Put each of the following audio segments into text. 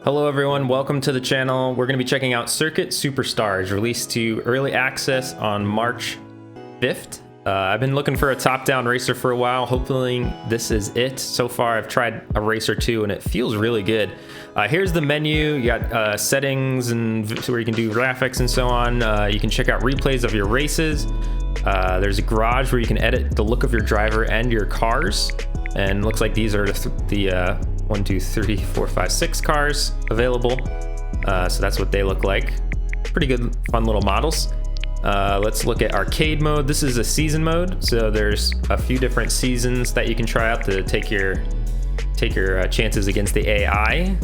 Hello everyone, welcome to the channel. We're going to be checking out Circuit Superstars, released to early access on March 5th. I've been looking for a top-down racer for a while. Hopefully this is it. So far I've tried a race or two and it feels really good. Here's the menu. You got settings and where you can do graphics and so on. You can check out replays of your races. There's a garage where you can edit the look of your driver and your cars. And looks like these are the 1, 2, 3, 4, 5, 6 cars available. So that's what they look like. Pretty good, fun little models. Let's look at arcade mode. This is a season mode, so there's a few different seasons that you can try out to take your chances against the AI.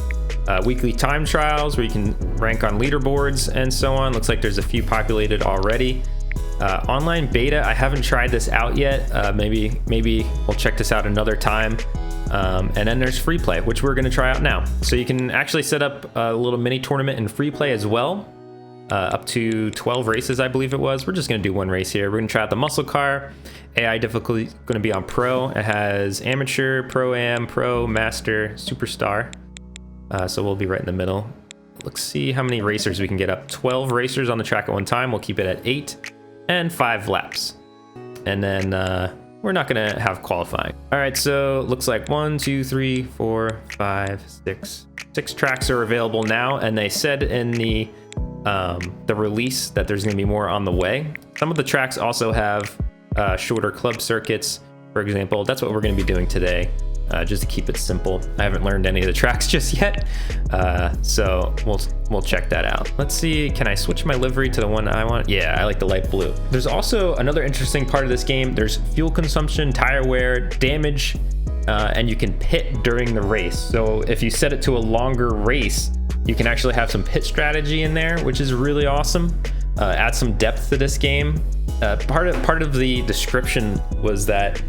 Weekly time trials where you can rank on leaderboards and so on. Looks like there's a few populated already. Online beta, I haven't tried this out yet. Maybe we'll check this out another time. And then there's free play, which we're going to try out now. So you can actually set up a little mini tournament in free play as well. Up to 12 races, I believe it was. We're just going to do one race here. We're going to try out the muscle car. AI difficulty is going to be on pro. It has amateur, pro-am, pro, master, superstar. So we'll be right in the middle. Let's see how many racers we can get up. 12 racers on the track at one time. We'll keep it at 8 and 5 laps. And then we're not going to have qualifying. All right, so looks like 1, 2, 3, 4, 5, 6. 6 tracks are available now, and they said in the release that there's going to be more on the way. Some of the tracks also have shorter club circuits, for example. That's what we're going to be doing today, just to keep it simple. I haven't learned any of the tracks just yet, so we'll check that out. Let's see, can I switch my livery to the one I want? Yeah, I like the light blue. There's also another interesting part of this game. There's fuel consumption, tire wear, damage, and you can pit during the race. So if you set it to a longer race, you can actually have some pit strategy in there, which is really awesome. Add some depth to this game. Part of the description was that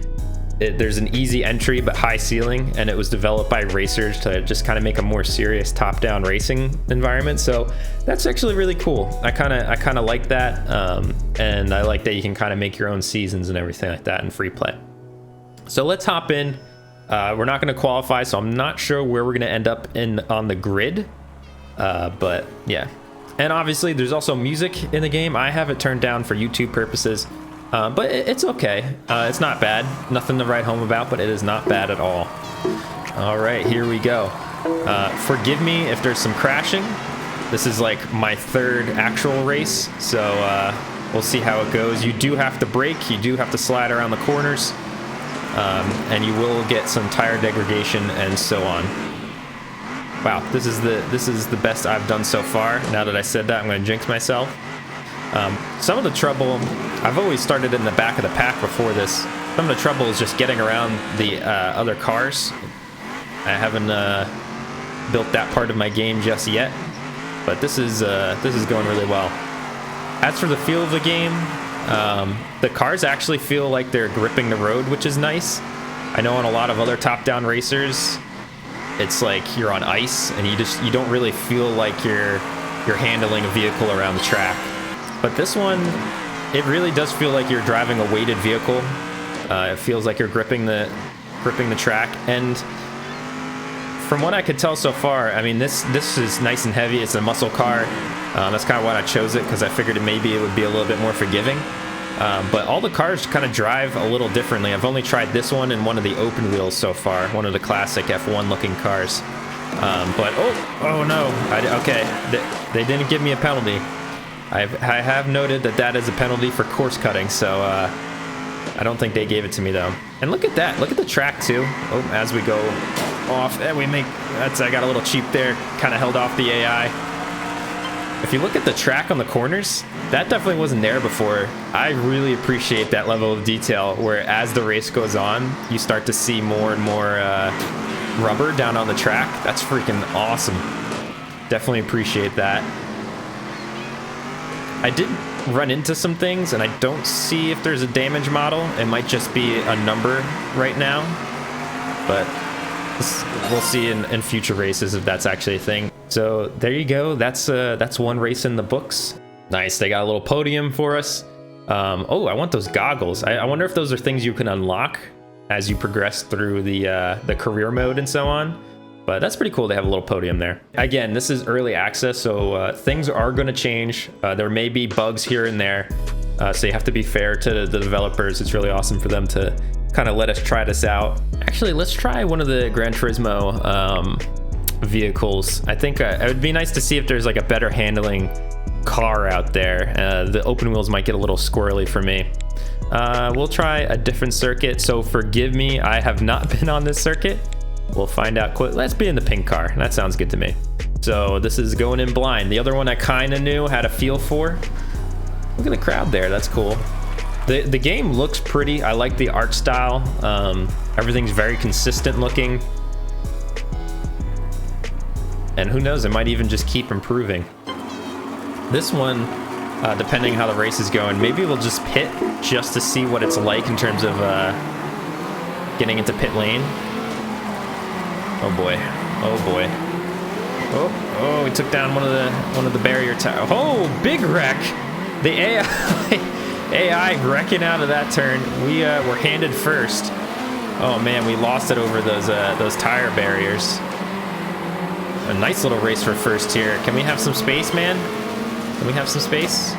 there's an easy entry but high ceiling, and it was developed by racers to just kind of make a more serious top-down racing environment. So that's actually really cool. I kind of like that, and I like that you can kind of make your own seasons and everything like that in free play. So let's hop in. We're not going to qualify, so I'm not sure where we're going to end up on the grid. But yeah, and obviously there's also music in the game. I have it turned down for YouTube purposes, but it's okay. It's not bad. Nothing to write home about, but it is not bad at all. All right, here we go. Forgive me if there's some crashing. This is like my third actual race, so we'll see how it goes. You do have to brake. You do have to slide around the corners, and you will get some tire degradation and so on. Wow, this is the best I've done so far. Now that I said that, I'm going to jinx myself. Some of the trouble, I've always started in the back of the pack before this. Some of the trouble is just getting around the other cars. I haven't built that part of my game just yet, but this is going really well. As for the feel of the game, the cars actually feel like they're gripping the road, which is nice. I know on a lot of other top-down racers, it's like you're on ice and you don't really feel like you're handling a vehicle around the track. But this one, it really does feel like you're driving a weighted vehicle. It feels like you're gripping the track. And from what I could tell so far, I mean, this is nice and heavy. It's a muscle car. That's kind of why I chose it, because I figured maybe it would be a little bit more forgiving. But all the cars kind of drive a little differently. I've only tried this one and one of the open wheels so far, one of the classic F1 looking cars. But oh no, okay, they didn't give me a penalty. I have noted that is a penalty for course cutting, so I don't think they gave it to me though. And look at that, look at the track too. Oh, as we go off, I got a little cheap there, kind of held off the AI. If you look at the track on the corners, that definitely wasn't there before. I really appreciate that level of detail where as the race goes on, you start to see more and more rubber down on the track. That's freaking awesome. Definitely appreciate that. I did run into some things, and I don't see if there's a damage model. It might just be a number right now, but we'll see in future races if that's actually a thing. So there you go. That's one race in the books. Nice. They got a little podium for us. Oh, I want those goggles. I wonder if those are things you can unlock as you progress through the career mode and so on. But that's pretty cool. They have a little podium there. Again, this is early access, so things are going to change. There may be bugs here and there. So you have to be fair to the developers. It's really awesome for them to kind of let us try this out. Actually, let's try one of the Gran Turismo vehicles. I think it would be nice to see if there's like a better handling car out there. The open wheels might get a little squirrely for me. We'll try a different circuit, so forgive me, I have not been on this circuit. We'll find out quick. Let's be in the pink car. That sounds good to me. So this is going in blind. The other one I kind of knew, had a feel for. Look at the crowd there. That's cool. The game looks pretty. I like the art style. Everything's very consistent looking. And who knows, it might even just keep improving. This one, depending how the race is going, maybe we'll just pit just to see what it's like in terms of getting into pit lane. Oh boy. Oh boy. Oh, we took down one of the barrier tires. Oh, big wreck. The AI wrecking out of that turn. We were handed first. Oh man, we lost it over those tire barriers. A nice little race for first here. Can we have some space, man? Can we have some space?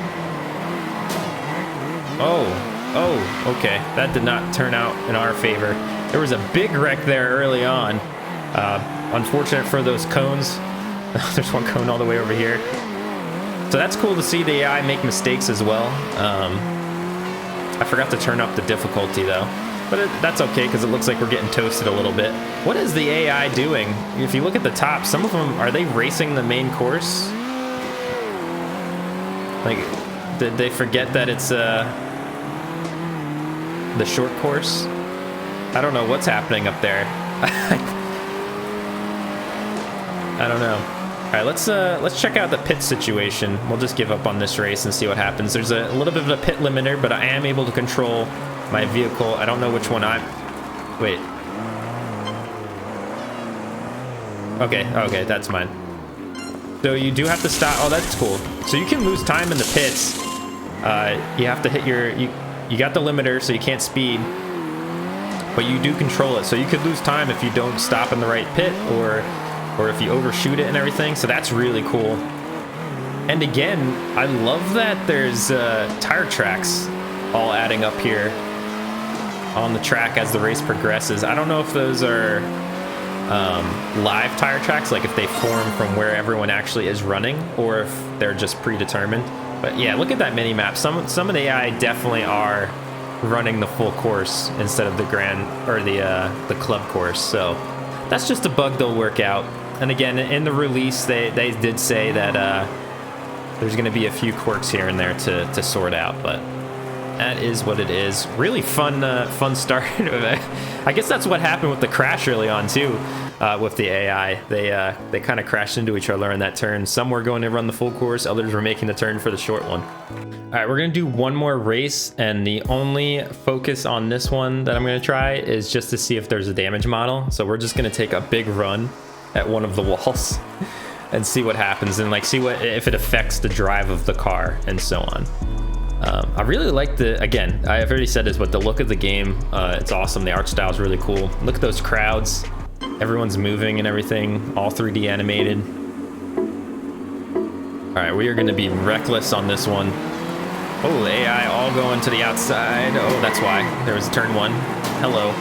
Oh, okay. That did not turn out in our favor. There was a big wreck there early on. Unfortunate for those cones. There's one cone all the way over here. So that's cool to see the AI make mistakes as well. I forgot to turn up the difficulty though. But that's okay, because it looks like we're getting toasted a little bit. What is the AI doing? If you look at the top, some of them, are they racing the main course? Like, did they forget that it's the short course? I don't know what's happening up there. I don't know. All right, let's check out the pit situation. We'll just give up on this race and see what happens. There's a little bit of a pit limiter, but I am able to control my vehicle. I don't know which one wait. Okay, that's mine. So you do have to stop. Oh, that's cool. So you can lose time in the pits. You have to hit you got the limiter, so you can't speed, but you do control it. So you could lose time if you don't stop in the right pit, or if you overshoot it and everything. So that's really cool. And again, I love that there's tire tracks all adding up here on the track as the race progresses. I don't know if those are live tire tracks, like if they form from where everyone actually is running, or if they're just predetermined. But yeah, look at that mini map. Some of the AI definitely are running the full course instead of the the club course. So that's just a bug they'll work out. And again, in the release, they did say that there's going to be a few quirks here and there to sort out, but that is what it is. Really fun start. I guess that's what happened with the crash early on too, with the AI. They kind of crashed into each other in that turn. Some were going to run the full course, others were making the turn for the short one. All right, we're gonna do one more race, and the only focus on this one that I'm gonna try is just to see if there's a damage model. So we're just gonna take a big run at one of the walls and see what happens, and like see if it affects the drive of the car and so on. I really like again, I've already said this, but the look of the game, it's awesome. The art style is really cool. Look at those crowds. Everyone's moving and everything, all 3D animated. All right, we are gonna be reckless on this one. Oh, the AI all going to the outside. Oh, that's why. There was turn one. Hello.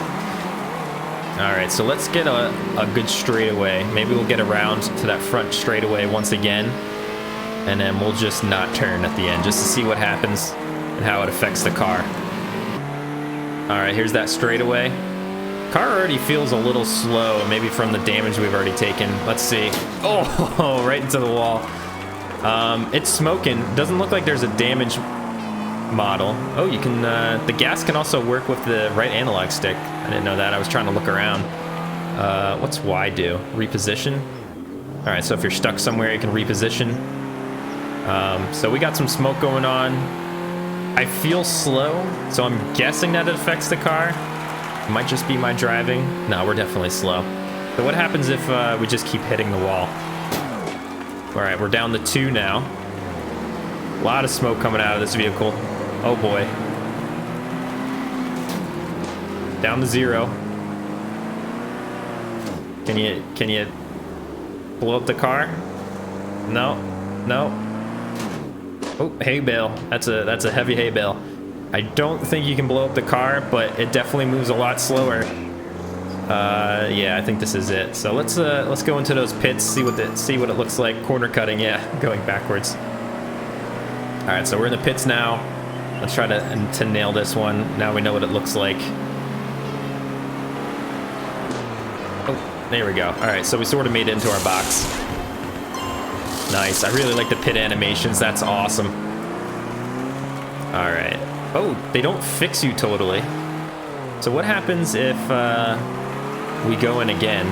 All right, so let's get a good straightaway. Maybe we'll get around to that front straightaway once again, and then we'll just not turn at the end just to see what happens and how it affects the car. All right, here's that straightaway. Car already feels a little slow, maybe from the damage we've already taken. Let's see. Oh, right into the wall. It's smoking. Doesn't look like there's a damage model. Oh, you can, the gas can also work with the right analog stick. I didn't know that. I was trying to look around. What's Y do? Reposition? All right, so if you're stuck somewhere, you can reposition. So we got some smoke going on. I feel slow, so I'm guessing that it affects the car. It might just be my driving. No, we're definitely slow. So what happens if we just keep hitting the wall? All right, we're down to 2 now. A lot of smoke coming out of this vehicle. Oh boy. Down to 0. Can you blow up the car? No, no. Oh, hay bale. That's a heavy hay bale. I don't think you can blow up the car, but it definitely moves a lot slower. Yeah, I think this is it. So let's go into those pits, see what it looks like. Corner cutting, yeah, going backwards. All right, so we're in the pits now. Let's try to nail this one. Now we know what it looks like. Oh, there we go. All right, so we sort of made it into our box. Nice. I really like the pit animations. That's awesome. All right. Oh, they don't fix you totally. So what happens if we go in again?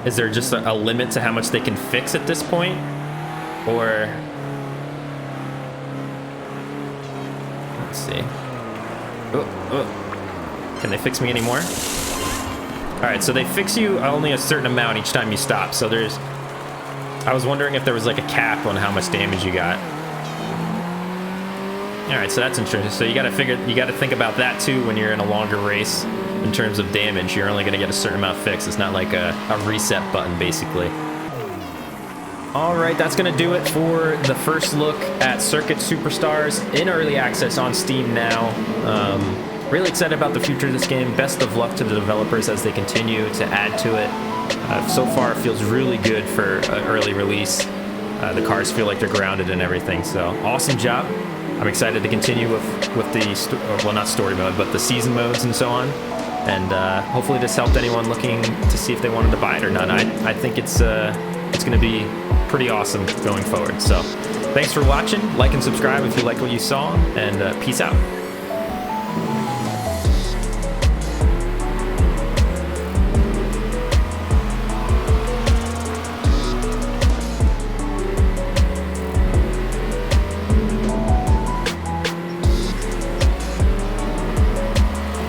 Is there just a limit to how much they can fix at this point? Or... let's see. Oh. Can they fix me anymore? Alright, so they fix you only a certain amount each time you stop. So there's... I was wondering if there was like a cap on how much damage you got. Alright, so that's interesting. So you gotta think about that too when you're in a longer race. In terms of damage, you're only gonna get a certain amount fixed. It's not like a reset button, basically. Alright, that's gonna do it for the first look at Circuit Superstars in early access on Steam now. Really excited about the future of this game. Best of luck to the developers as they continue to add to it. So far, it feels really good for an early release. The cars feel like they're grounded and everything, so awesome job. I'm excited to continue with the, well, not story mode, but the season modes and so on. And hopefully this helped anyone looking to see if they wanted to buy it or not. I think it's going to be pretty awesome going forward. So thanks for watching. Like and subscribe if you like what you saw, and peace out.